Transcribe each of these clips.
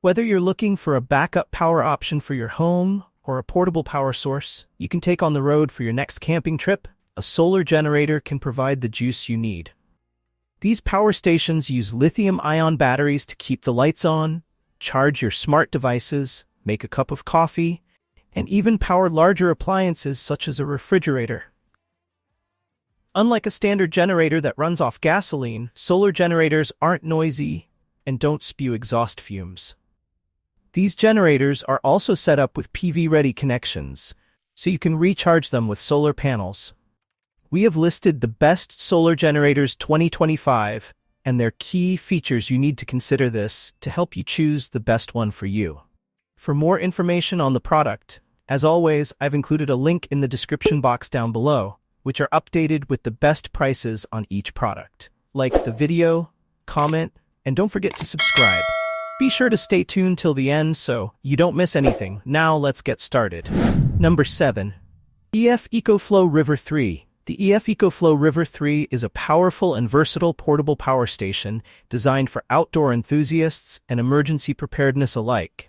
Whether you're looking for a backup power option for your home or a portable power source you can take on the road for your next camping trip, a solar generator can provide the juice you need. These power stations use lithium-ion batteries to keep the lights on, charge your smart devices, make a cup of coffee, and even power larger appliances such as a refrigerator. Unlike a standard generator that runs off gasoline, solar generators aren't noisy and don't spew exhaust fumes. These generators are also set up with PV-ready connections, so you can recharge them with solar panels. We have listed the best solar generators 2025 and their key features. You need to consider this to help you choose the best one for you. For more information on the product, as always, I've included a link in the description box down below, which are updated with the best prices on each product. Like the video, comment, and don't forget to subscribe. Be sure to stay tuned till the end so you don't miss anything. Now let's get started. Number 7. EF EcoFlow River 3. The EF EcoFlow River 3 is a powerful and versatile portable power station designed for outdoor enthusiasts and emergency preparedness alike.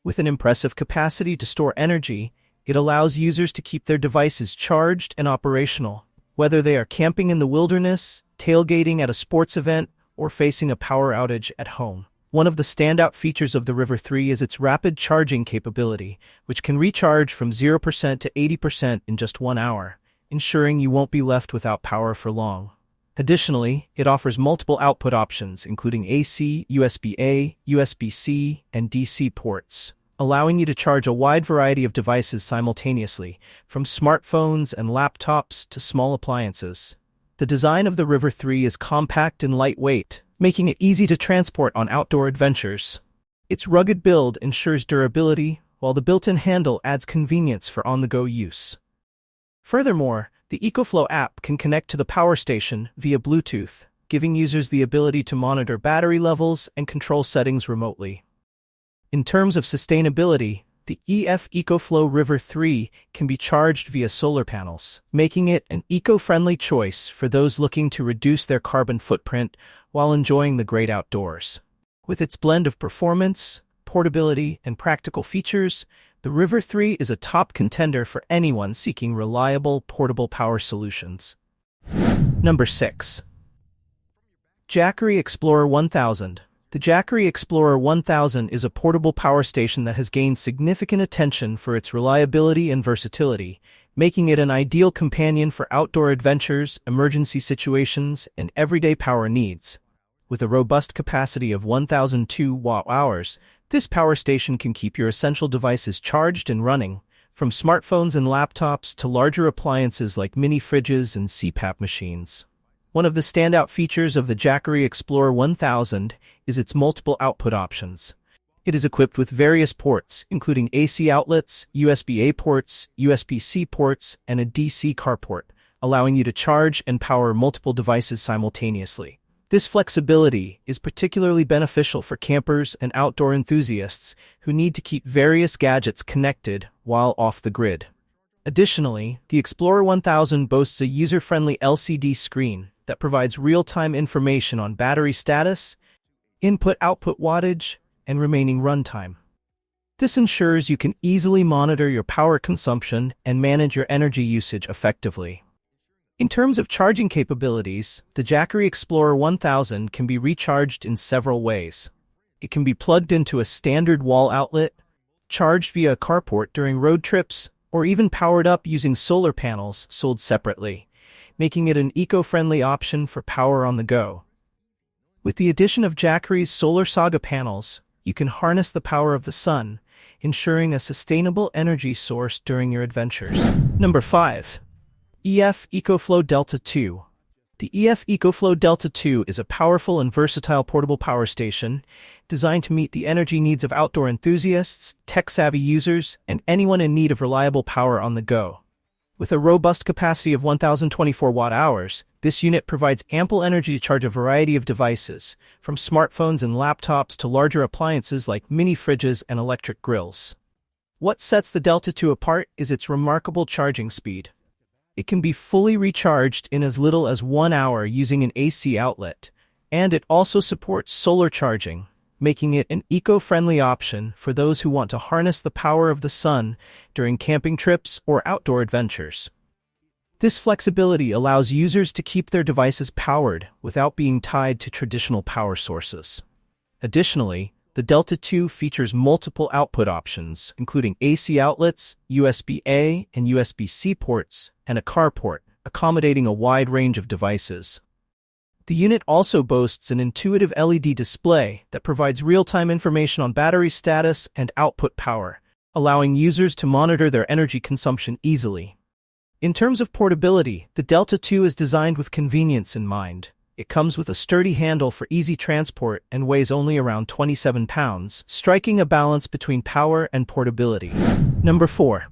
With an impressive capacity to store energy, it allows users to keep their devices charged and operational, whether they are camping in the wilderness, tailgating at a sports event, or facing a power outage at home. One of the standout features of the River 3 is its rapid charging capability, which can recharge from 0% to 80% in just 1 hour, ensuring you won't be left without power for long. Additionally, it offers multiple output options, including AC, USB-A, USB-C, and DC ports, allowing you to charge a wide variety of devices simultaneously, from smartphones and laptops to small appliances. The design of the River 3 is compact and lightweight, making it easy to transport on outdoor adventures. Its rugged build ensures durability, while the built-in handle adds convenience for on-the-go use. Furthermore, the EcoFlow app can connect to the power station via Bluetooth, giving users the ability to monitor battery levels and control settings remotely. In terms of sustainability, the EF EcoFlow River 3 can be charged via solar panels, making it an eco-friendly choice for those looking to reduce their carbon footprint while enjoying the great outdoors. With its blend of performance, portability, and practical features, the River 3 is a top contender for anyone seeking reliable portable power solutions. Number 6. Jackery Explorer 1000. The Jackery Explorer 1000 is a portable power station that has gained significant attention for its reliability and versatility, making it an ideal companion for outdoor adventures, emergency situations, and everyday power needs. With a robust capacity of 1,002 watt-hours, this power station can keep your essential devices charged and running, from smartphones and laptops to larger appliances like mini fridges and CPAP machines. One of the standout features of the Jackery Explorer 1000 is its multiple output options. It is equipped with various ports, including AC outlets, USB-A ports, USB-C ports, and a DC car port, allowing you to charge and power multiple devices simultaneously. This flexibility is particularly beneficial for campers and outdoor enthusiasts who need to keep various gadgets connected while off the grid. Additionally, the Explorer 1000 boasts a user-friendly LCD screen that provides real-time information on battery status, input-output wattage, and remaining runtime. This ensures you can easily monitor your power consumption and manage your energy usage effectively. In terms of charging capabilities, the Jackery Explorer 1000 can be recharged in several ways. It can be plugged into a standard wall outlet, charged via a carport during road trips, or even powered up using solar panels sold separately, making it an eco-friendly option for power on the go. With the addition of Jackery's Solar Saga panels, you can harness the power of the sun, ensuring a sustainable energy source during your adventures. Number 5. EF EcoFlow Delta 2. The EF EcoFlow Delta 2 is a powerful and versatile portable power station designed to meet the energy needs of outdoor enthusiasts, tech-savvy users, and anyone in need of reliable power on the go. With a robust capacity of 1,024 watt-hours, this unit provides ample energy to charge a variety of devices, from smartphones and laptops to larger appliances like mini fridges and electric grills. What sets the Delta 2 apart is its remarkable charging speed. It can be fully recharged in as little as 1 hour using an AC outlet, and it also supports solar charging, making it an eco-friendly option for those who want to harness the power of the sun during camping trips or outdoor adventures. This flexibility allows users to keep their devices powered without being tied to traditional power sources. Additionally, the Delta 2 features multiple output options, including AC outlets, USB-A and USB-C ports, and a car port, accommodating a wide range of devices. The unit also boasts an intuitive LED display that provides real-time information on battery status and output power, allowing users to monitor their energy consumption easily. In terms of portability, the Delta 2 is designed with convenience in mind. It comes with a sturdy handle for easy transport and weighs only around 27 pounds, striking a balance between power and portability. Number 4.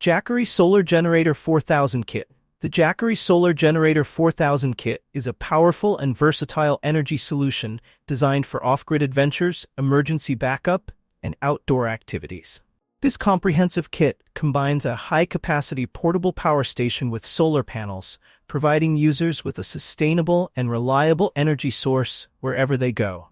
Jackery Solar Generator 4000 Kit. The Jackery Solar Generator 4000 Kit is a powerful and versatile energy solution designed for off-grid adventures, emergency backup, and outdoor activities. This comprehensive kit combines a high-capacity portable power station with solar panels, providing users with a sustainable and reliable energy source wherever they go.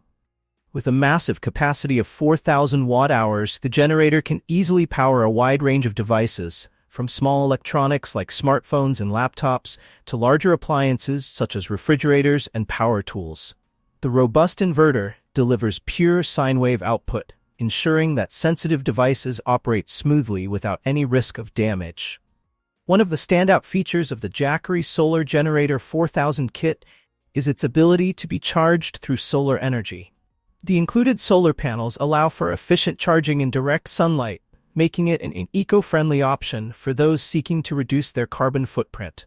With a massive capacity of 4,000 watt-hours, the generator can easily power a wide range of devices, from small electronics like smartphones and laptops to larger appliances such as refrigerators and power tools. The robust inverter delivers pure sine wave output, ensuring that sensitive devices operate smoothly without any risk of damage. One of the standout features of the Jackery Solar Generator 4000 kit is its ability to be charged through solar energy. The included solar panels allow for efficient charging in direct sunlight, making it an eco-friendly option for those seeking to reduce their carbon footprint.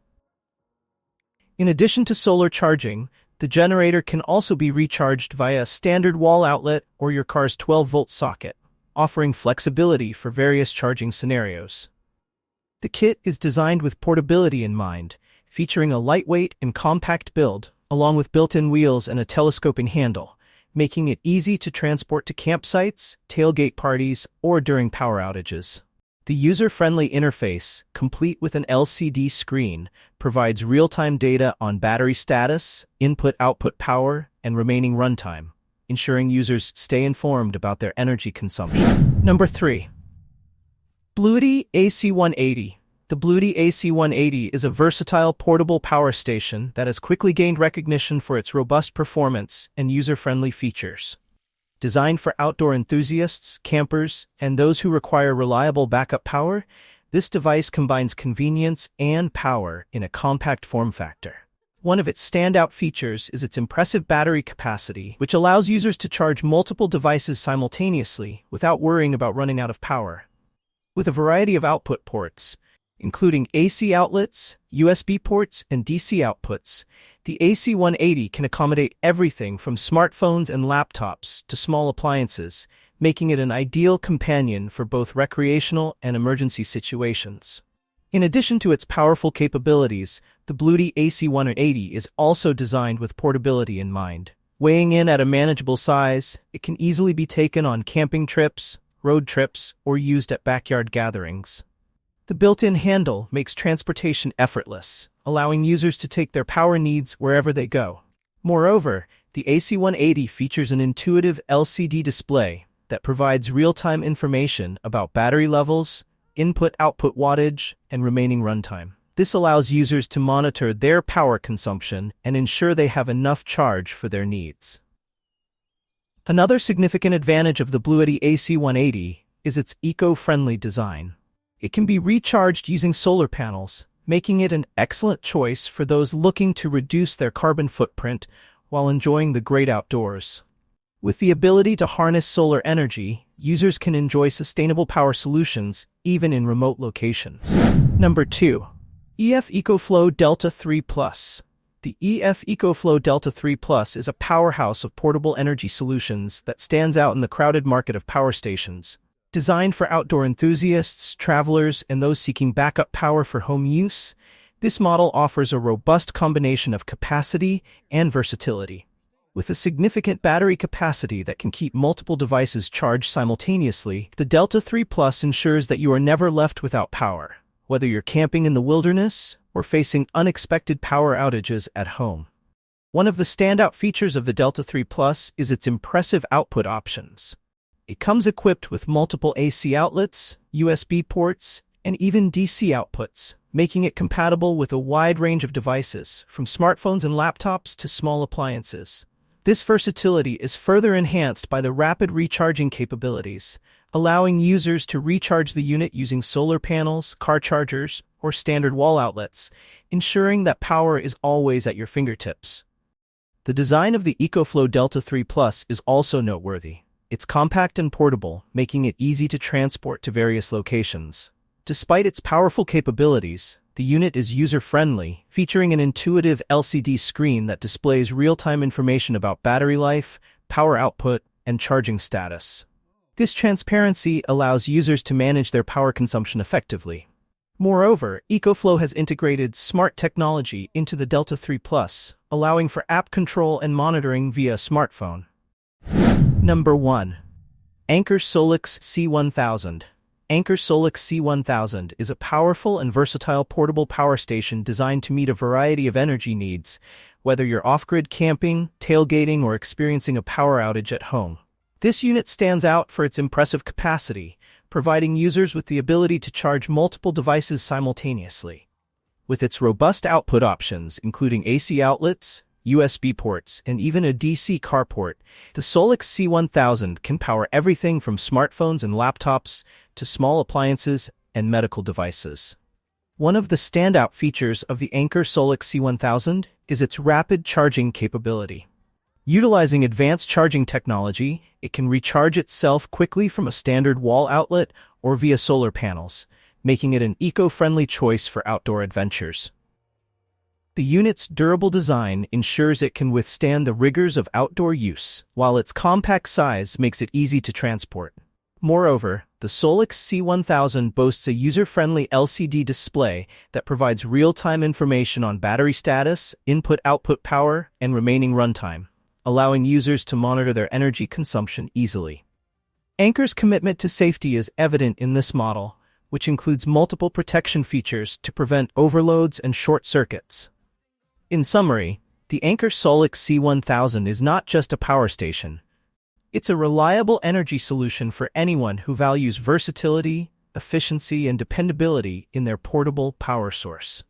In addition to solar charging, the generator can also be recharged via a standard wall outlet or your car's 12-volt socket, offering flexibility for various charging scenarios. The kit is designed with portability in mind, featuring a lightweight and compact build, along with built-in wheels and a telescoping handle, making it easy to transport to campsites, tailgate parties, or during power outages. The user-friendly interface, complete with an LCD screen, provides real-time data on battery status, input-output power, and remaining runtime, ensuring users stay informed about their energy consumption. Number 3. Bluety AC180. The Bluety AC180 is a versatile portable power station that has quickly gained recognition for its robust performance and user-friendly features. Designed for outdoor enthusiasts, campers, and those who require reliable backup power, this device combines convenience and power in a compact form factor. One of its standout features is its impressive battery capacity, which allows users to charge multiple devices simultaneously without worrying about running out of power. With a variety of output ports, including AC outlets, USB ports, and DC outputs, the AC180 can accommodate everything from smartphones and laptops to small appliances, making it an ideal companion for both recreational and emergency situations. In addition to its powerful capabilities, the Bluety AC180 is also designed with portability in mind. Weighing in at a manageable size, it can easily be taken on camping trips, road trips, or used at backyard gatherings. The built-in handle makes transportation effortless, allowing users to take their power needs wherever they go. Moreover, the AC180 features an intuitive LCD display that provides real-time information about battery levels, input-output wattage, and remaining runtime. This allows users to monitor their power consumption and ensure they have enough charge for their needs. Another significant advantage of the Bluety AC180 is its eco-friendly design. It can be recharged using solar panels, making it an excellent choice for those looking to reduce their carbon footprint while enjoying the great outdoors. With the ability to harness solar energy, users can enjoy sustainable power solutions even in remote locations. Number 2. EF EcoFlow Delta 3 Plus. The EF EcoFlow Delta 3 Plus is a powerhouse of portable energy solutions that stands out in the crowded market of power stations. Designed for outdoor enthusiasts, travelers, and those seeking backup power for home use, this model offers a robust combination of capacity and versatility. With a significant battery capacity that can keep multiple devices charged simultaneously, the Delta 3 Plus ensures that you are never left without power, whether you're camping in the wilderness or facing unexpected power outages at home. One of the standout features of the Delta 3 Plus is its impressive output options. It comes equipped with multiple AC outlets, USB ports, and even DC outputs, making it compatible with a wide range of devices, from smartphones and laptops to small appliances. This versatility is further enhanced by the rapid recharging capabilities, allowing users to recharge the unit using solar panels, car chargers, or standard wall outlets, ensuring that power is always at your fingertips. The design of the EcoFlow Delta 3 Plus is also noteworthy. It's compact and portable, making it easy to transport to various locations. Despite its powerful capabilities, the unit is user-friendly, featuring an intuitive LCD screen that displays real-time information about battery life, power output, and charging status. This transparency allows users to manage their power consumption effectively. Moreover, EcoFlow has integrated smart technology into the Delta 3 Plus, allowing for app control and monitoring via a smartphone. Number 1. Anker Solix C1000. Anker Solix C1000 is a powerful and versatile portable power station designed to meet a variety of energy needs, whether you're off-grid camping, tailgating, or experiencing a power outage at home. This unit stands out for its impressive capacity, providing users with the ability to charge multiple devices simultaneously. With its robust output options, including AC outlets, USB ports, and even a DC carport, the Solix C1000 can power everything from smartphones and laptops to small appliances and medical devices. One of the standout features of the Anker Solix C1000 is its rapid charging capability. Utilizing advanced charging technology, it can recharge itself quickly from a standard wall outlet or via solar panels, making it an eco-friendly choice for outdoor adventures. The unit's durable design ensures it can withstand the rigors of outdoor use, while its compact size makes it easy to transport. Moreover, the Solix C1000 boasts a user-friendly LCD display that provides real-time information on battery status, input-output power, and remaining runtime, allowing users to monitor their energy consumption easily. Anker's commitment to safety is evident in this model, which includes multiple protection features to prevent overloads and short circuits. In summary, the Anker Solix C1000 is not just a power station. It's a reliable energy solution for anyone who values versatility, efficiency, and dependability in their portable power source.